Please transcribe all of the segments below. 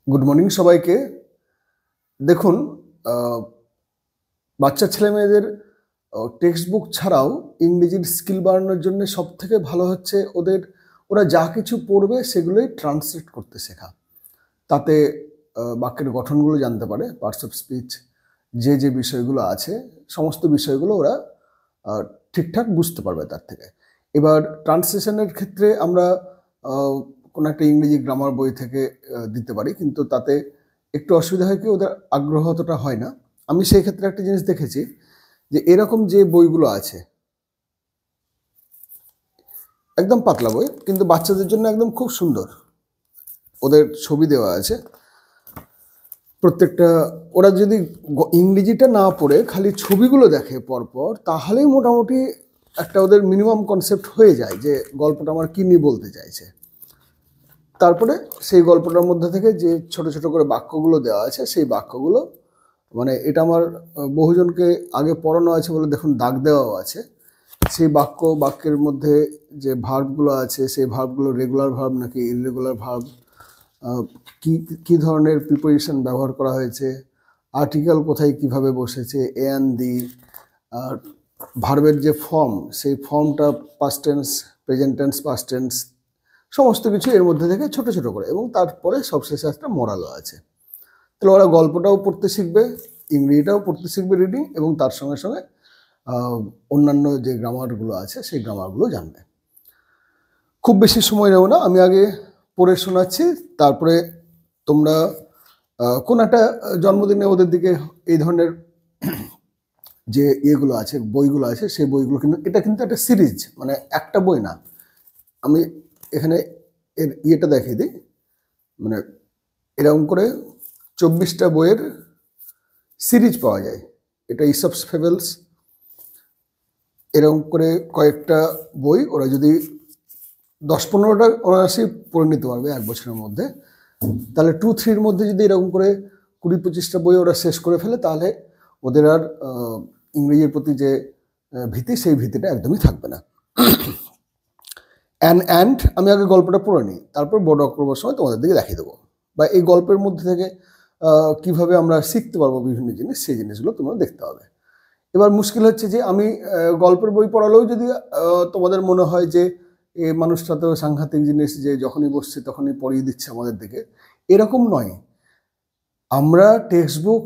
Good morning সবাইকে। দেখুন, বাচ্চা ছেলেমেয়েদের টেক্সট বুক ছাড়াও ইংরেজির স্কিল বাড়ানোর জন্য সবথেকে ভালো হচ্ছে ওরা যা কিছু পড়বে সেগুলোই ট্রান্সলেট করতে শেখা। তাতে বাক্যের গঠনগুলো জানতে পারে, পার্টস অফ স্পিচ, যে বিষয়গুলো আছে সমস্ত বিষয়গুলো ওরা ঠিকঠাক বুঝতে পারবে তার থেকে। এবার ট্রান্সলেশনের ক্ষেত্রে আমরা কোনো একটা ইংরেজি গ্রামার বই থেকে দিতে পারি, কিন্তু তাতে একটু অসুবিধা হয় কি ওদের আগ্রহ অতটা হয় না। আমি সেই ক্ষেত্রে একটা জিনিস দেখেছি যে এরকম যে বইগুলো আছে একদম পাতলা বই, কিন্তু বাচ্চাদের জন্য একদম খুব সুন্দর, ওদের ছবি দেওয়া আছে প্রত্যেকটা। ওরা যদি ইংরেজিটা না পড়ে খালি ছবিগুলো দেখে পরপর, তাহলেই মোটামুটি একটা ওদের মিনিমাম কনসেপ্ট হয়ে যায় যে গল্পটা আমার কী নিয়ে বলতে চাইছে। তারপরে সেই গল্পটার মধ্যে থেকে যে ছোট ছোট করে বাক্যগুলো দেওয়া আছে সেই বাক্যগুলো, মানে এটা আমার বহুজনকে আগে পড়ানো আছে বলে দেখুন দাগ দেওয়াও আছে। সেই বাক্যের মধ্যে যে ভার্বগুলো আছে সেই ভার্বগুলো রেগুলার ভার্ব নাকি ইররেগুলার ভার্ব, কি ধরনের প্রিপোজিশন ব্যবহার করা হয়েছে, আর্টিকেল কোথায় কিভাবে বসেছে, এ অ্যান্ড দি, আর ভার্বের যে ফর্ম সেই ফর্মটা past tense, present tense, past tense, সমস্ত কিছু এর মধ্যে থেকে ছোট ছোট করে, এবং তারপরে সবশেষে একটা মোরালও আছে। তাহলে ওরা গল্পটাও পড়তে শিখবে, ইংরেজিটাও পড়তে শিখবে রিডিং, এবং তার সঙ্গে সঙ্গে অন্যান্য যে গ্রামারগুলো আছে সেই গ্রামারগুলো জানবে। খুব বেশি সময় নেব না, আমি আগে পড়ে শোনাচ্ছি, তারপরে তোমরা কোন একটা জন্মদিনে ওদের দিকে এই ধরনের যে ইয়েগুলো আছে, বইগুলো আছে, সেই বইগুলো এটা কিন্তু একটা সিরিজ, মানে একটা বই না। আমি এখানে এর ইয়েটা দেখিয়ে দিই, মানে এরকম করে 24টা বইয়ের সিরিজ পাওয়া যায়। এটা ইসপস ফেবলস, এরকম করে কয়েকটা বই ওরা যদি 10-15টা অনায়াসেই পড়ে নিতে পারবে এক বছরের মধ্যে, তাহলে 2-3-র মধ্যে যদি এরকম করে 20-25টা বই ওরা শেষ করে ফেলে, তাহলে ওদের আর ইংরেজির প্রতি যে ভীতি সেই ভীতিটা একদমই থাকবে না। অ্যান্ড আমি আগে গল্পটা পড়ে নিই, তারপর বোর্ড ওয়ার্ক করবার সময় তোমাদের দিকে দেখিয়ে দেবো, বা এই গল্পের মধ্যে থেকে কিভাবে আমরা শিখতে পারবো বিভিন্ন জিনিস, সেই জিনিসগুলো তোমরা দেখতে হবে। এবার মুশকিল হচ্ছে যে আমি গল্পের বই পড়ালেও যদি তোমাদের মনে হয় যে এই মানুষটা তো সাংঘাতিক জিনিস, যে যখনই বসছে তখনই পড়িয়ে দিচ্ছে আমাদের দিকে, এরকম নয়। আমরা টেক্সট বুক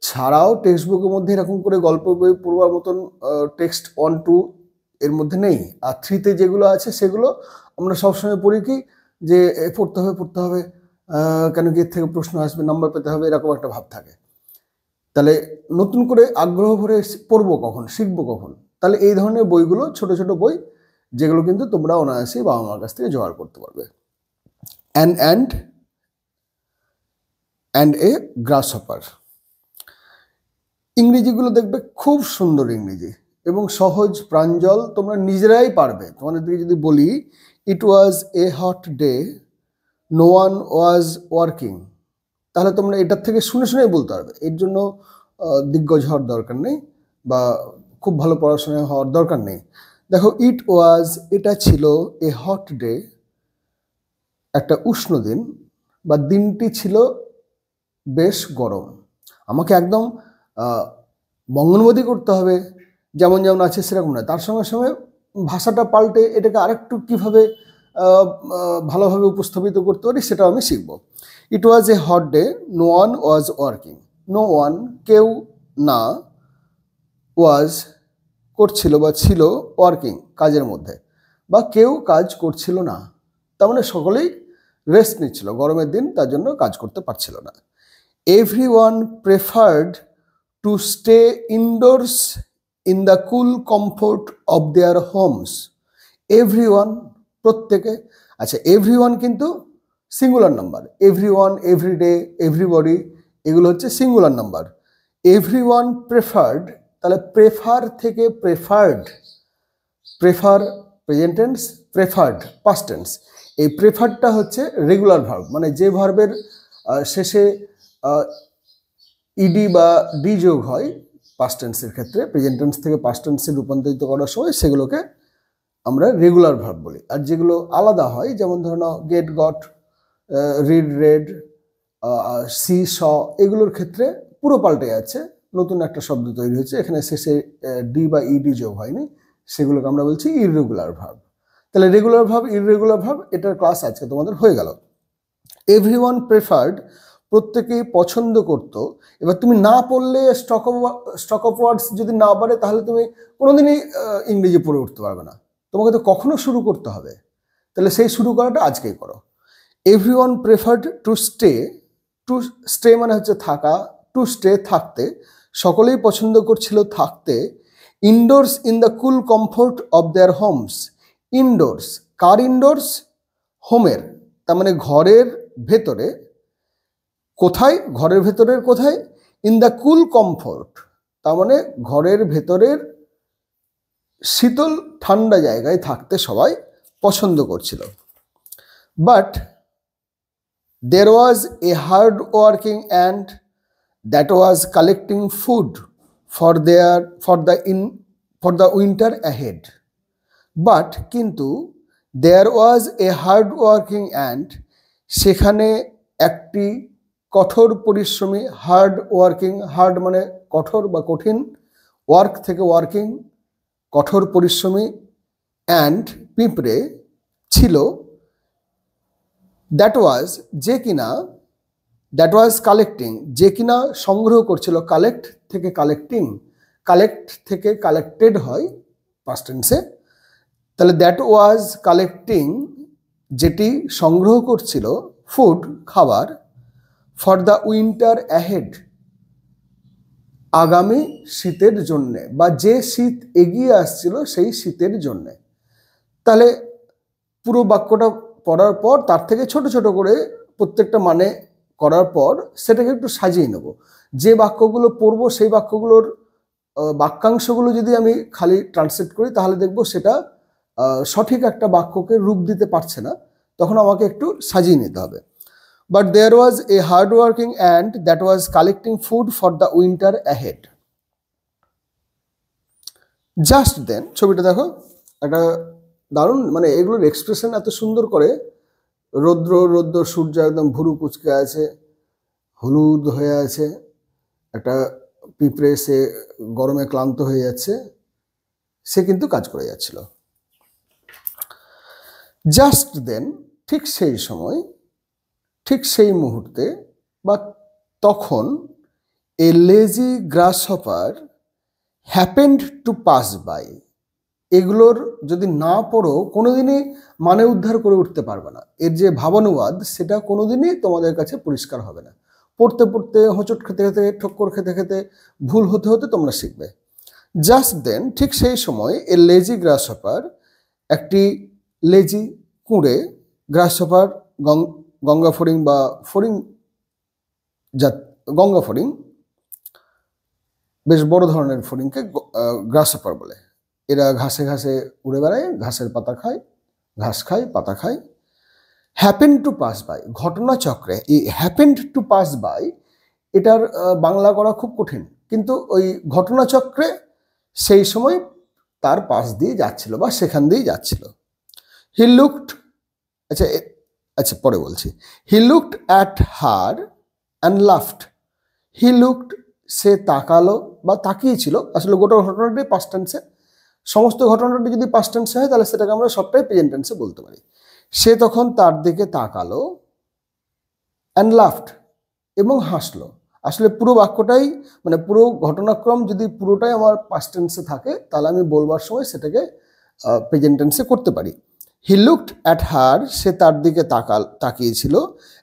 ছাড়াও টেক্সট বুকের মধ্যে এরকম করে গল্প বই পড়বার মতন টেক্সট 1-2 এর মধ্যে নেই, আর 3-তে যেগুলো আছে সেগুলো আমরা সবসময় পড়ি কি যে পড়তে হবে, কেন কি এর থেকে প্রশ্ন আসবে, নাম্বার পেতে হবে, এরকম একটা ভাব থাকে। তাহলে নতুন করে আগ্রহ ভরে পড়বো কখন, শিখবো কখন? তাহলে এই ধরনের বইগুলো, ছোট ছোট বই, যেগুলো কিন্তু তোমরা অনায়াসেই বাবা মার কাছ থেকে জোগাড় করতে পারবে। অ্যান্ড এ গ্রাসহপার, ইংরেজিগুলো দেখবে খুব সুন্দর ইংরেজি এবং সহজ প্রাঞ্জল, তোমরা নিজেরাই পারবে। তোমাদের দিকে যদি বলি it was a hot day, no one was working, তাহলে তোমরা এটার থেকে শুনে শুনেই বলতে পারবে। এর জন্য দিগ্গজ হওয়ার দরকার নেই, বা খুব ভালো পড়াশোনা হওয়ার দরকার নেই। দেখো, ইট ওয়াজ, এটা ছিল, এ হট ডে, একটা উষ্ণ দিন, বা দিনটি ছিল বেশ গরম। আমাকে একদম বঙ্গানুবাদী করতে হবে যেমন যেমন আছে সেরকম নয়, তার সঙ্গে সঙ্গে ভাষাটা পাল্টে এটাকে আরেকটু কীভাবে ভালোভাবে উপস্থাপিত করতে পারি সেটাও আমি শিখব। It was a hot day, no one was working, no one, কেউ না, ওয়াজ, করছিল বা ছিল, ওয়ার্কিং, কাজের মধ্যে, বা কেউ কাজ করছিল না, তার মানে সকলেই রেস্ট নিচ্ছিল, গরমের দিন, তার জন্য কাজ করতে পারছিল না। Everyone preferred to stay indoors in the cool comfort of their homes. Everyone, প্রত্যেকে। আচ্ছা, এভরিওয়ান কিন্তু singular number, everyone, everyday, everybody, এগুলো হচ্ছে সিঙ্গুলার নাম্বার। এভরিওয়ান প্রেফার্ড, তাহলে প্রেফার থেকে preferred, prefer present tense, preferred past tense. এই প্রেফারটা হচ্ছে রেগুলার ভার্ব, মানে যে ভার্বের শেষে ইডি বা ডি যোগ হয় পাস্ট টেন্সের ক্ষেত্রে, প্রেজেন্ট টেন্স থেকে পাস্ট টেন্সে রূপান্তরিত করার সময় সেগুলোকে আমরা রেগুলার ভার্ব বলি। আর যেগুলো আলাদা হয়, যেমন ধরো get, got, read, read, see saw এগুলোর ক্ষেত্রে পুরো পাল্টে যাচ্ছে, নতুন একটা শব্দ তৈরি হচ্ছে, এখানে শেষে ডি বা ইডি যোগ হয়নি, সেগুলোকে আমরা বলছি ইররেগুলার ভার্ব। তাহলে রেগুলার ভার্ব, ইররেগুলার ভার্ব, এটার ক্লাস আজকে তোমাদের হয়ে গেল। এভরিওয়ান প্রেফার্ড, প্রত্যেকেই পছন্দ করত। এবার তুমি না পড়লে স্টক অফ ওয়ার্ডস যদি না বাড়ে তাহলে তুমি কোনোদিনই ইংরেজি পড়ে উঠতে পারবে না, তোমাকে তো কখনো শুরু করতে হবে। তাহলে সেই শুরু করাটা আজকেই করো। Everyone preferred to stay, to stay মানে হচ্ছে থাকা, টু স্টে থাকতে, সকলেই পছন্দ করছিল থাকতে, indoors in the cool comfort of their Holmes. Indoors, car indoors? হোমের, তার মানে ঘরের ভেতরে। কোথায়? ঘরের ভেতরের কোথায়? ইন দ্য কুল কমফোর্ট, তার মানে ঘরের ভেতরের শীতল ঠান্ডা জায়গায় থাকতে সবাই পছন্দ করছিল। But there was a hard working ant that was collecting food for the winter ahead. But কিন্তু there was a hard working ant, সেখানে একটি কঠোর পরিশ্রমী, হার্ড ওয়ার্কিং, হার্ড মানে কঠোর বা কঠিন, ওয়ার্ক থেকে ওয়ার্কিং, কঠোর পরিশ্রমী, অ্যান্ড পিঁপড়ে ছিল, দ্যাট ওয়াজ যে কিনা, দ্যাট ওয়াজ কালেক্টিং যে কিনা সংগ্রহ করছিল, কালেক্ট থেকে কালেক্টিং, কালেক্ট থেকে কালেক্টেড হয় পাস্ট টেন্সে, তাহলে দ্যাট ওয়াজ কালেক্টিং যেটি সংগ্রহ করছিল, ফুড খাবার, ফর দ্য উইন্টার অ্যাহেড আগামী শীতের জন্যে, বা যে শীত এগিয়ে আসছিল সেই শীতের জন্যে। তাহলে পুরো বাক্যটা পড়ার পর তার থেকে ছোট ছোট করে প্রত্যেকটা মানে করার পর সেটাকে একটু সাজিয়ে নেব। যে বাক্যগুলো পড়বো সেই বাক্যগুলোর বাক্যাংশগুলো যদি আমি খালি ট্রান্সলেট করি তাহলে দেখব সেটা সঠিক একটা বাক্যকে রূপ দিতে পারছে না, তখন আমাকে একটু সাজিয়ে নিতে হবে। But there was a hard working and that was collecting food for the winter ahead. Just then, ছবিটা দেখো, একটা দারুণ, মানে এগুলোর এক্সপ্রেশন এত সুন্দর করে, রৌদ্র রৌদ্র, সূর্য একদম ভুরু কুচকে আছে, হলুদ হয়ে আছে, একটা পিঁপড়ে সে গরমে ক্লান্ত হয়ে যাচ্ছে, সে কিন্তু কাজ করে যাচ্ছিল। জাস্ট দেন, ঠিক সেই সময়, ঠিক সেই মুহূর্তে বা তখন, a lazy grasshopper happened to pass by. এগুলোর যদি না পড়ো কোনোদিনই মানে উদ্ধার করে উঠতে পারবে না, এর যে ভাবানুবাদ সেটা কোনোদিনই তোমাদের কাছে পরিষ্কার হবে না। পড়তে পড়তে, হোঁচট খেতে খেতে, ঠক্কর খেতে খেতে, ভুল হতে হতে তোমরা শিখবে। জাস্ট দেন, ঠিক সেই সময়, এ লেজি গ্রাসহপার, একটি লেজি কুঁড়ে, গ্রাসহপার গঙ্গা ফড়িং বা ফড়িং জাত, গঙ্গা ফড়িং, বেশ বড় ধরনের ফড়িংকে গ্রাসহপার বলে। এরা ঘাসে ঘাসে উড়ে বেড়ায়, ঘাসের পাতা খায়, ঘাস খায়, পাতা খায়। হ্যাপেন টু পাস বাই, ঘটনাচক্রে, এই হ্যাপেন টু পাস বাই এটার বাংলা করা খুব কঠিন, কিন্তু ওই ঘটনাচক্রে সেই সময় তার পাশ দিয়ে যাচ্ছিল বা সেখান দিয়েই যাচ্ছিল। হি লুকড, আচ্ছা পরে বলছি। He looked at her and laughed. He looked, সে তাকালো বা তাকিয়েছিল, আসলে গোটা ঘটনাটাই পাস্ট টেন্সে, সমস্ত ঘটনাটি যদি পাস্ট টেন্সে হয় তাহলে সেটাকে আমরা সবটাই প্রেজেন্ট টেন্সে বলতে পারি। সে তখন তার দিকে তাকালো, অ্যান্ড লাফড, এবং হাসলো। আসলে পুরো বাক্যটাই, মানে পুরো ঘটনাক্রম যদি পুরোটাই আমার পাস্ট টেন্সে থাকে তাহলে আমি বলবার সময় সেটাকে প্রেজেন্ট টেন্সে করতে পারি। হি লুকড অ্যাট হার, সে তার দিকে তাকিয়েছিল,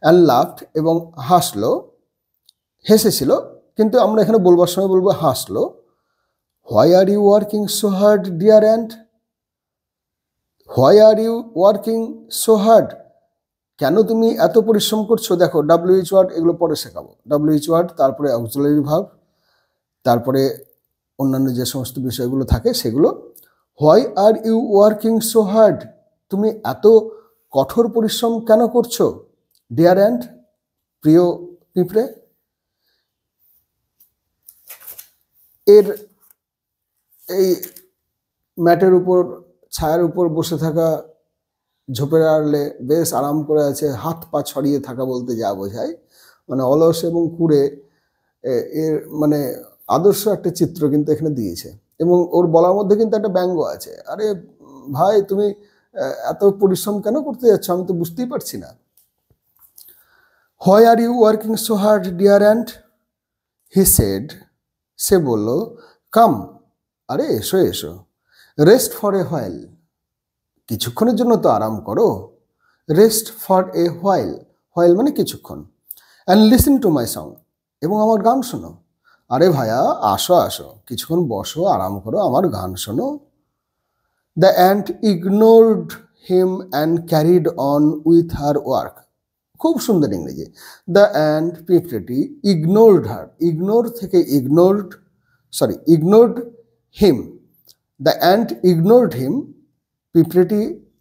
অ্যান্ড লাফড, এবং হাসলো, হেসেছিল, কিন্তু আমরা এখানে বলবার সময় বলবো হাসলো। Why are you working so hard dear ant? Why are you working so hard, কেন তুমি এত পরিশ্রম করছো? দেখো WH ওয়ার্ড, এগুলো পরে শেখাবো। WH ওয়ার্ড, তারপরে অক্সিলারি ভার্ব, তারপরে অন্যান্য যে সমস্ত বিষয়গুলো থাকে সেগুলো। Why are you working so hard, তুমি এত কঠোর পরিশ্রম কেন করছো? ডিয়ার অ্যান্ট, প্রিয় পিঁপড়ে। এর এই ম্যাটের উপর, ছায়ার উপর বসে থাকা, ঝোপের আড়লে বেশ আরাম করে আছে, হাত পা ছড়িয়ে থাকা বলতে যা বোঝায়, মানে অলস এবং কুড়ে এর মানে আদর্শ একটা চিত্র কিন্তু এখানে দিয়েছে। এবং ওর বলার মধ্যে কিন্তু একটা ব্যঙ্গ আছে, আরে ভাই তুমি এত পরিশ্রম কেন করতে যাচ্ছ, আমি তো বুঝতেই পারছি না। Why are you working so hard dear and, he said, সে বলল, কাম, আরে এসো এসো, রেস্ট ফর এ হোয়াইল, কিছুক্ষণের জন্য তো আরাম করো, rest for a while, while মানে কিছুক্ষণ, and listen to my song, এবং আমার গান শোনো। আরে ভাইয়া আসো আসো, কিছুক্ষণ বসো, আরাম করো, আমার গান শোনো। The ant ignored him and carried on with her work, খুব সুন্দর ইংরেজি। দ্য অ্যান্ট, পিঁপড়েটি, ইগনোরড হার, ইগনোর থেকে ignored him, the ant ignored him, পিঁপড়েটি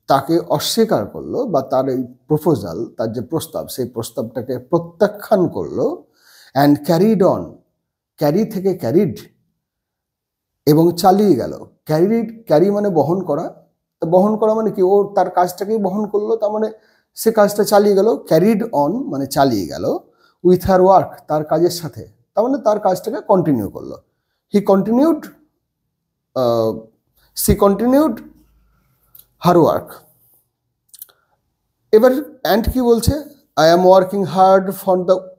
তাকে অস্বীকার করলো, বা তার এই প্রপোজাল, তার যে প্রস্তাব, সেই প্রস্তাবটাকে প্রত্যাখ্যান করলো। অ্যান্ড ক্যারিড অন, ক্যারি থেকে ক্যারিড, এবং চালিয়ে গেল। ক্যারি মানে বহন করা, বহন করা মানে কি, ও তার কাজটাকেই বহন করলো, তার মানে সে কাজটা চালিয়ে গেল। ক্যারিড অন মানে চালিয়ে গেল, উইথ হার ওয়ার্ক, তার কাজের সাথে, তার মানে তার কাজটাকে কন্টিনিউ করলো। She continued her work. এবার অ্যান্ট কি বলছে, I am working hard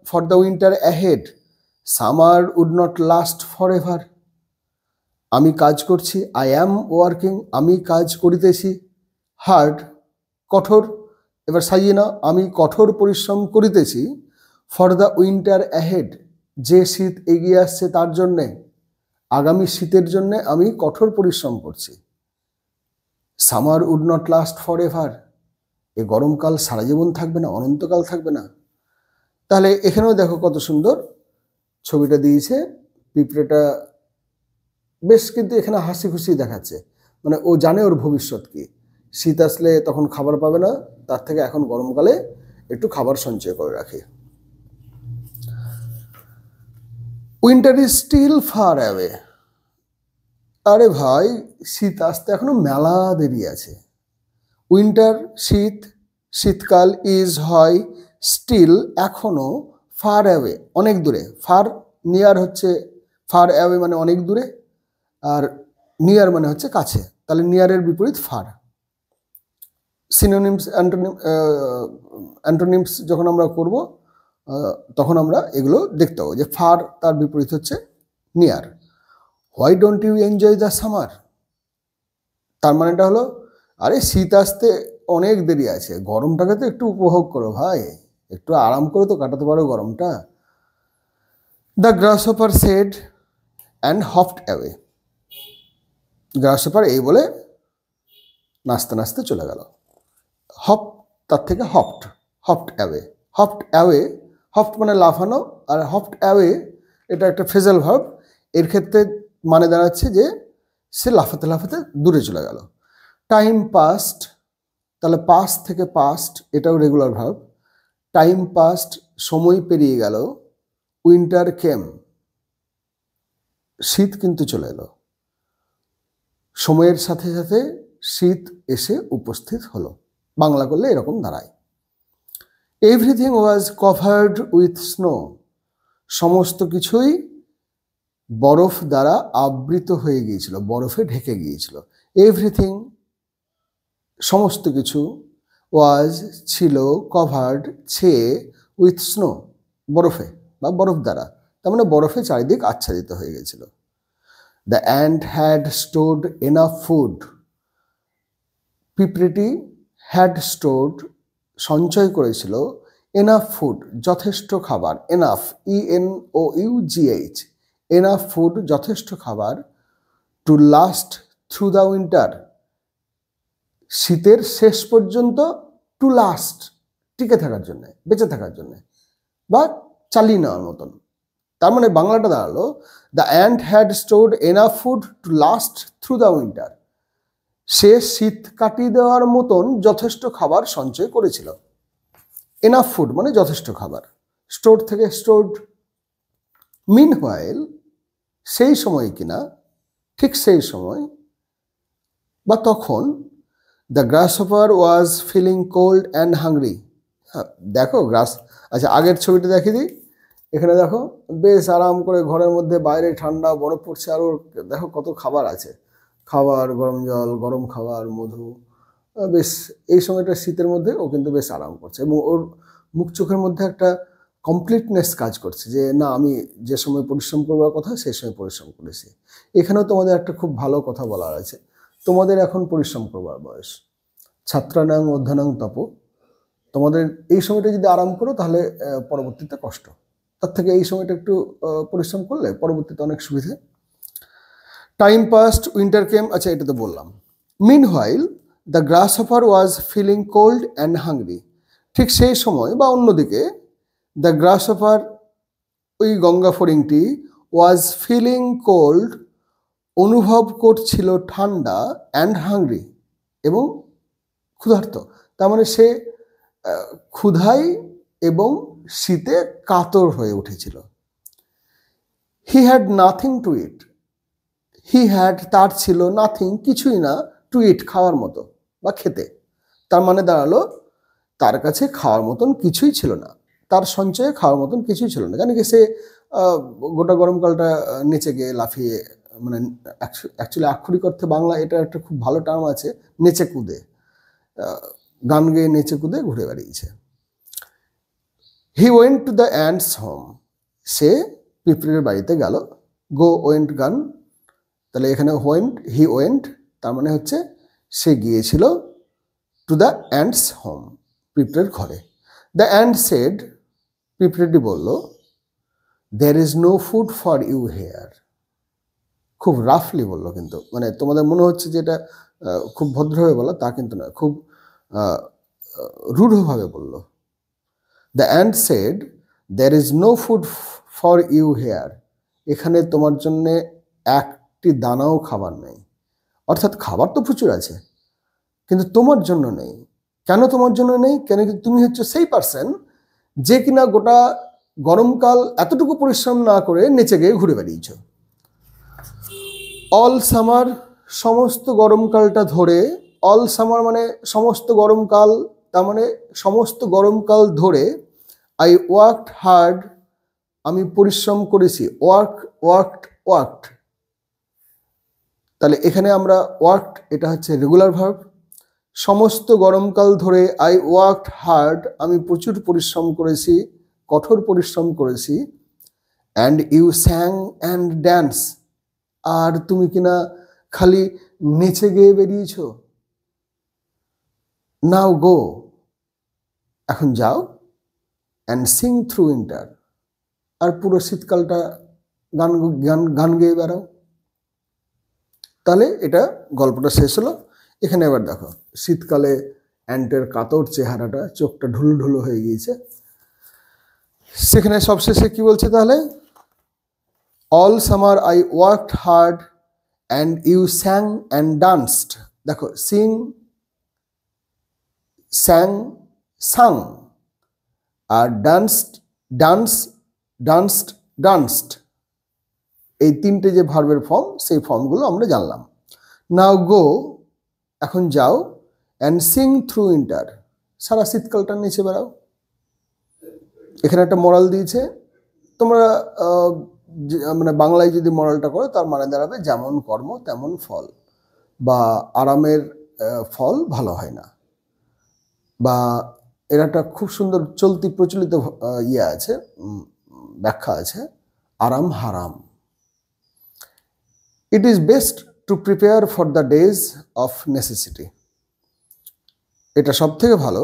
for the winter ahead, summer would not last forever. আমি কাজ করছি, আই অ্যাম ওয়ার্কিং, আমি কাজ করিতেছি, হার্ড কঠোর, এবার সাজিয়ে নাও, আমি কঠোর পরিশ্রম করিতেছি, ফর দ্য উইন্টার অ্যাহেড, যে শীত এগিয়ে আসছে তার জন্যে, আগামী শীতের জন্যে আমি কঠোর পরিশ্রম করছি। Summer would not last forever, এ গরমকাল সারা জীবন থাকবে না, অনন্তকাল থাকবে না। তাহলে এখানেও দেখো কত সুন্দর ছবিটা দিয়েছে, পিঁপড়েটা বেশ কিন্তু এখানে হাসি খুশি দেখাচ্ছে, মানে ও জানে ওর ভবিষ্যৎ কি, শীত আসলে তখন খাবার পাবে না, তার থেকে এখন গরমকালে একটু খাবার সঞ্চয় করে রাখে। Winter is still far away, আরে ভাই শীত আসতে এখনো মেলা দেরি আছে। উইন্টার শীত, শীতকাল, ইজ হয়, স্টিল এখনো, ফার অ্যাওয়ে অনেক দূরে, ফার নিয়ার হচ্ছে, ফার অ্যাওয়ে মানে অনেক দূরে, আর নিয়ার মানে হচ্ছে কাছে, তাহলে নিয়ারের বিপরীত ফার। সিনোনিমস অ্যান্টোনিমস যখন আমরা করব তখন আমরা এগুলো দেখতে পাবো, যে ফার তার বিপরীত হচ্ছে near. Why don't you enjoy the summer, তার মানেটা হলো, আরে শীত আসতে অনেক দেরি আছে, গরমটাকে তো একটু উপভোগ করো ভাই, একটু আরাম করে তো কাটাতে পারো গরমটা। The grasshopper said and hopped away, grasshopper এই বলে নাচতে নাচতে চলে গেল। হপ তার থেকে hopped away, hopped away, hopped মানে লাফানো, আর হপড অ্যাওয়ে এটা একটা ফ্রেজাল ভার্ব, এর ক্ষেত্রে মানে দাঁড়াচ্ছে যে সে লাফাতে লাফাতে দূরে চলে গেল। টাইম পাস্ট, তাহলে পাস্ট থেকে পাস্ট এটাও রেগুলার ভার্ব, টাইম পাস্ট সময় পেরিয়ে গেল, উইন্টার কেম শীত কিন্তু চলে এলো, সময়ের সাথে সাথে শীত এসে উপস্থিত হলো, বাংলা করলে এরকম দাঁড়ায়। Everything was covered with snow, সমস্ত কিছুই বরফ দ্বারা আবৃত হয়ে গিয়েছিল, বরফে ঢেকে গিয়েছিল। এভরিথিং সমস্ত কিছু, ওয়াজ ছিল, কভার্ড ছেয়ে, উইথ স্নো বরফে বা বরফ দ্বারা, তার মানে বরফে চারিদিক আচ্ছাদিত হয়ে গেছিল। The ant had stored enough food, পিঁপড়েটি হ্যাড স্টোর্ড সঞ্চয় করেছিল, এনাফ ফুড যথেষ্ট খাবার, এনাফ ENOUGH, এনাফ ফুড যথেষ্ট খাবার, two last through the winter শীতের শেষ পর্যন্ত, টু লাস্ট টিকে থাকার জন্যে, বেঁচে থাকার জন্যে বা চালিয়ে নেওয়ার মতন। তার মানে বাংলাটা দাঁড়ালো, the ant had stored enough food to last through the winter, সে শীত কাটিয়ে দেওয়ার মতন যথেষ্ট খাবার সঞ্চয় করেছিল। এনাফ ফুড মানে যথেষ্ট খাবার, স্টোর থেকে স্টোর্ড। মিনহোয়াইল সেই সময় কিনা, ঠিক সেই সময় বা তখন, the grasshopper was feeling cold and hungry, দেখো আচ্ছা, আগের ছবিটা দেখিয়ে দিই। এখানে দেখো বেশ আরাম করে ঘরের মধ্যে, বাইরে ঠান্ডা বরফ পড়ছে, আর ওর দেখো কত খাবার আছে, খাবার, গরম জল, গরম খাবার, মধু। বেশ এই সময়টা শীতের মধ্যে ও কিন্তু বেশ আরাম করছে, এবং ওর মুখ চোখের মধ্যে একটা কমপ্লিটনেস কাজ করছে, যে না, আমি যে সময় পরিশ্রম করবার কথা সেই সময় পরিশ্রম করেছি। এখানেও তোমাদের একটা খুব ভালো কথা বলার আছে, তোমাদের এখন পরিশ্রম করবার বয়স। ছাত্রানাং অধ্যয়নাং তপ, তোমাদের এই সময়টা যদি আরাম করো তাহলে পরবর্তীতে কষ্ট, তার থেকে এই সময়টা একটু পরিশ্রম করলে পরবর্তীতে অনেক সুবিধে। টাইম পাস্ট, উইন্টার কেম, আচ্ছা এটা তো বললাম। Meanwhile the grasshopper was feeling cold and hungry, ঠিক সেই সময় বা অন্যদিকে দ্য গ্রাসহপার, ওই গঙ্গা ফড়িংটি, ওয়াজ ফিলিং কোল্ড, অনুভব করছিল ঠান্ডা, অ্যান্ড হাংরি, এবং ক্ষুধার্ত। তার মানে সে ক্ষুধায় এবং শীতে কাতর হয়ে উঠেছিল। He had nothing to it, he had তার ছিল, নাথিং কিছুই না, টু ইট খাওয়ার মতো বা খেতে। তার মানে দাঁড়ালো তার কাছে খাওয়ার মতন কিছুই ছিল না, তার সঞ্চয়ে খাওয়ার মতন কিছুই ছিল না। কেন কি, সে গোটা গরমকালটা নেচে গিয়ে লাফিয়ে, মানে অ্যাকচুয়ালি আক্ষরিক অর্থে বাংলা এটা একটা খুব ভালো টার্ম আছে, নেচে কুদে, গান গেয়ে নেচে কুদে ঘুরে বেড়িয়েছে। He went to the ant's home, সে পিঁপড়ের বাড়িতে গেল। গো ওয়েন্ট গান, তাহলে এখানে ওয়েন্ট, হি ওয়েন্ট, তার মানে হচ্ছে সে গিয়েছিল টু দ্য অ্যান্টস হোম, পিঁপড়ের ঘরে। দ্য অ্যান্ট সেড, পিঁপড়েটি বলল, there is no food for you here. খুব রাফলি বললো, কিন্তু মানে তোমাদের মনে হচ্ছে যে এটা খুব ভদ্রভাবে বলা, তা কিন্তু নয়, খুব রূঢ়ভাবে বলল। The ant said, there is no food for you here, এখানে তোমার জন্যে একটি দানাও খাবার নেই। অর্থাৎ খাবার তো প্রচুর আছে, কিন্তু তোমার জন্য নেই। কেন তোমার জন্য নেই? কেন কি তুমি হচ্ছে সেই পার্সন যে কিনা গোটা গরমকাল এতটুকু পরিশ্রম না করে নেচে গিয়ে ঘুরে বেরিয়েছ। অল সামার, সমস্ত গরমকালটা ধরে, অল সামার মানে সমস্ত গরমকাল, তার মানে সমস্ত গরমকাল ধরে, আই ওয়ার্কড হার্ড, আমি পরিশ্রম করেছি। ওয়ার্কড, তাহলে এখানে আমরা ওয়ার্কড, এটা হচ্ছে রেগুলার ভার্ব। সমস্ত গরমকাল ধরে আই ওয়ার্কড হার্ড, আমি প্রচুর পরিশ্রম করেছি, কঠোর পরিশ্রম করেছি। And you sang and dance, আর তুমি কিনা খালি নেচে গেয়ে বেরিয়েছ। নাও গো, এখন যাও, অ্যান্ড সিং থ্রু উইন্টার, আর পুরো শীতকালটা গান গেয়ে বেড়াও। তাহলে এটা গল্পটা শেষ হলো। এখানে এবার দেখো শীতকালে অ্যান্টের কাতর চেহারাটা, চোখটা ঢুলো ঢুলো হয়ে গিয়েছে। সেখানে সবশেষে কি বলছে তাহলে? All summer I worked hard and you sang and danced. দেখো, সিং, স্যাং, সাং, আর ডান্সড, এই তিনটে যে ভার্বের ফর্ম, সেই ফর্মগুলো আমরা জানলাম। নাও গো, এখন যাও, অ্যান্ড সিং থ্রু উইন্টার, সারা শীতকালটা নেচে বেড়াও। এখানে একটা মরাল দিয়েছে, তোমরা মানে বাংলায় যদি মরালটা করো তার মানে দাঁড়াবে যেমন কর্ম তেমন ফল, বা আরামের ফল ভালো হয় না, বা এর একটা খুব সুন্দর চলতি প্রচলিত ইয়ে আছে, ব্যাখ্যা আছে, আরাম হারাম। It is best to prepare for the days of necessity, এটা সব থেকে ভালো।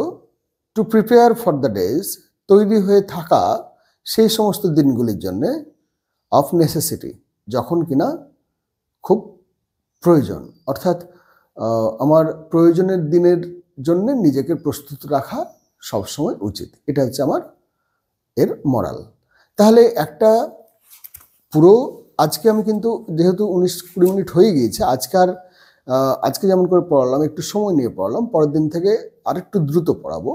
To prepare for the days, তৈরি হয়ে থাকা সেই সমস্ত দিনগুলির জন্যে, অফ নেসেসিটি, যখন কিনা খুব প্রয়োজন, অর্থাৎ আমার প্রয়োজনের দিনের জন্য নিজেকে প্রস্তুত রাখা সবসময় উচিত। এটা হচ্ছে আমার এর মরাল। তাহলে একটা পুরো, আজকে আমি কিন্তু যেহেতু 19-20 মিনিট হয়ে গিয়েছে, আজকে যেমন করে পড়ালাম, একটু সময় নিয়ে পড়ালাম, পরের দিন থেকে আরেকটু দ্রুত পড়াবো।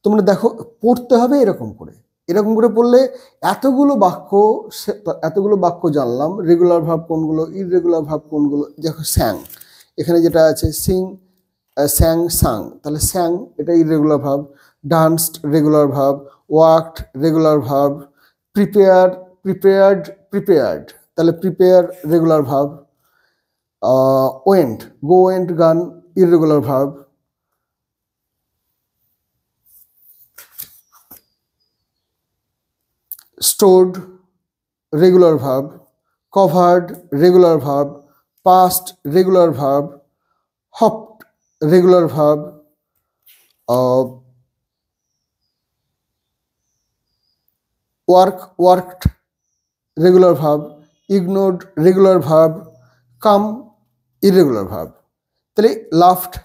তোমরা দেখো, পড়তে হবে এরকম করে পড়লে এতগুলো বাক্য জানলাম, রেগুলার ভার্ব কোনগুলো, ইররেগুলার ভার্ব কোনগুলো। দেখো, স্যাং, এখানে যেটা আছে সিং, স্যাং, সাং, তাহলে স্যাং এটা irregular verb, danced regular verb, worked regular verb, prepared তাহলে prepare regular verb, went gone irregular verb, stored regular verb, covered regular verb, past regular verb, hopped regular verb, worked regular verb, ignored regular verb, come irregular verb. তাহলে laughed,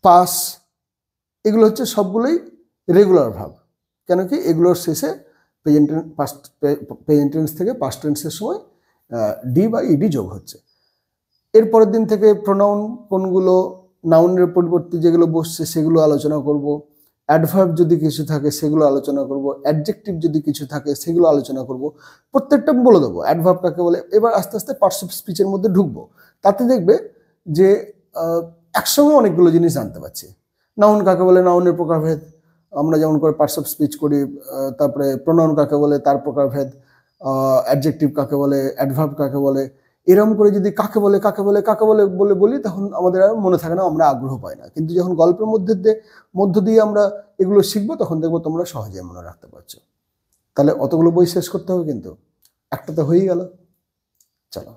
pass এগুলো হচ্ছে সবগুলোই regular verb. কেন কি এগুলোর শেষে present tense থেকে past টেন্সের সময় ডি বা ইডি যোগ হচ্ছে। এর পরের দিন থেকে প্রোনাউন কোনগুলো, নাউনের পরিবর্তে যেগুলো বসছে সেগুলো আলোচনা করব, অ্যাডভার্ব যদি কিছু থাকে সেগুলো আলোচনা করব, অ্যাডজেক্টিভ যদি কিছু থাকে সেগুলো আলোচনা করব, প্রত্যেকটা বলে দেবো অ্যাডভার্ব কাকে বলে। এবার আস্তে আস্তে পার্টস অফ স্পিচের মধ্যে ঢুকবো, তাতে দেখবে যে একসঙ্গে অনেকগুলো জিনিস জানতে পারছি। নাউন কাকে বলে, নাউনের প্রকারভেদ, আমরা যেমন করে পার্টস অফ স্পিচ করি, তারপরে প্রোনাউন কাকে বলে তার প্রকারভেদ, অ্যাডজেক্টিভ কাকে বলে, অ্যাডভার্ব কাকে বলে, এরকম করে যদি কাকে বলে বলি তখন আমাদের আর মনে থাকে না, আমরা আগ্রহ পাই না। কিন্তু যখন গল্পের মধ্য দিয়ে আমরা এগুলো শিখবো তখন দেখবো তোমরা সহজে মনে রাখতে পারছো। তাহলে অতগুলো বই শেষ করতে হবে, কিন্তু একটা তো হয়েই গেল। চলো।